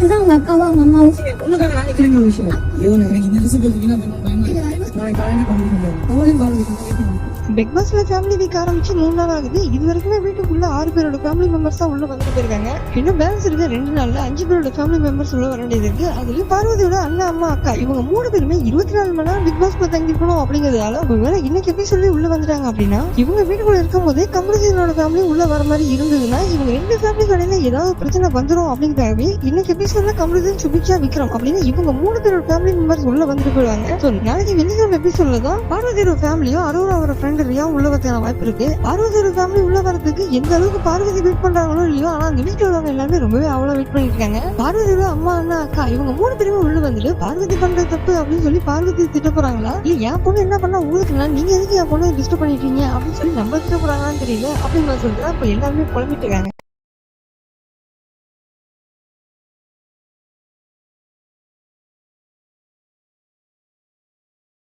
பார்த்துதான் அவங்க அக்காவும் அவங்க அம்மாவும் பொண்ணுக்காக நானே கிளம்பி விஷயம் எனக்கு இந்த ரிசல்ட் பிக் பாஸ்ல ஃபேமிலி வீக் ஆரம்பிச்சு 3 நாள் ஆகுது. இது வரைக்குமே வீட்டுக்குள்ள 6 பேரோட ஃபேமிலி மெம்பர்ஸ் தான் உள்ள வந்துட்டு போயிருக்காங்க. இன்னும் பேலன்ஸ் இருக்க 2 நாள்ல 5 பேரோட ஃபேமிலி மெம்பர்ஸ் உள்ள வர வேண்டியது இருக்கு. அதுலயும் பார்வதியோட அண்ணா அம்மா அக்கா இவங்க 3 பேருமே 24 மணி நேரம் பிக் பாஸ்ல தங்கிருக்கணும் அப்படிங்கிறதால ஒருவேளை இன்னைக்கு எபிசோட்ல உள்ள வந்துட்டாங்க அப்படின்னா இவங்க வீட்டுக்குள்ள இருக்கும் போதே கமலஹாசனோட ஃபேமிலி உள்ள வர மாதிரி இருந்ததுன்னா இவங்க 2 ஃபேமிலி கடையில ஏதாவது பிரச்சனை வந்துடும் அப்படிங்கிறதாவே இன்னைக்கு எபிசோட்ல கமலஹாசன் சுபிக்ஷா விக்ரம் அப்படின்னு இவங்க 3 பேரோட ஃபேமிலி மெம்பர்ஸ் உள்ள வந்துட்டு போயிடுவாங்க. நாளைக்கு வெள்ளிக்கிழமை எபிசோட்ல தான் பார்வதியோட ஃபேமிலியும் அரோரா அவரோட ஃப்ரெண்ட் ரியா உள்ள வரதுக்கான வாய்ப்பு இருக்கு. பார்வதியோட ஃபேமிலி உள்ள வரதுக்கு எந்த அளவுக்கு பார்வதி வெயிட் பண்றாங்களோ இல்லையோ, ஆனா அந்த வீட்டுல உள்ளவங்க எல்லாமே ரொம்பவே அவ்வளவு வெயிட் பண்ணிட்டு இருக்காங்க. பார்வதியோட அம்மா அண்ணா அக்கா இவங்க 3 பேருமே உள்ள வந்துட்டு பார்வதி பண்றது தப்பு அப்படின்னு சொல்லி பார்வதி திட்ட போறாங்களா, இல்ல என் பொண்ணு என்ன பண்ணா உங்களுக்கு நீங்க எதுக்கு என் பொண்ணு டிஸ்டர்ப் பண்ணிட்டீங்க அப்படின்னு சொல்லி நம்ம திட்ட போறாங்களான்னு தெரியல அப்படின்னு சொல்லிட்டு இப்ப எல்லாருமே புலம்பிட்டு இருக்காங்க.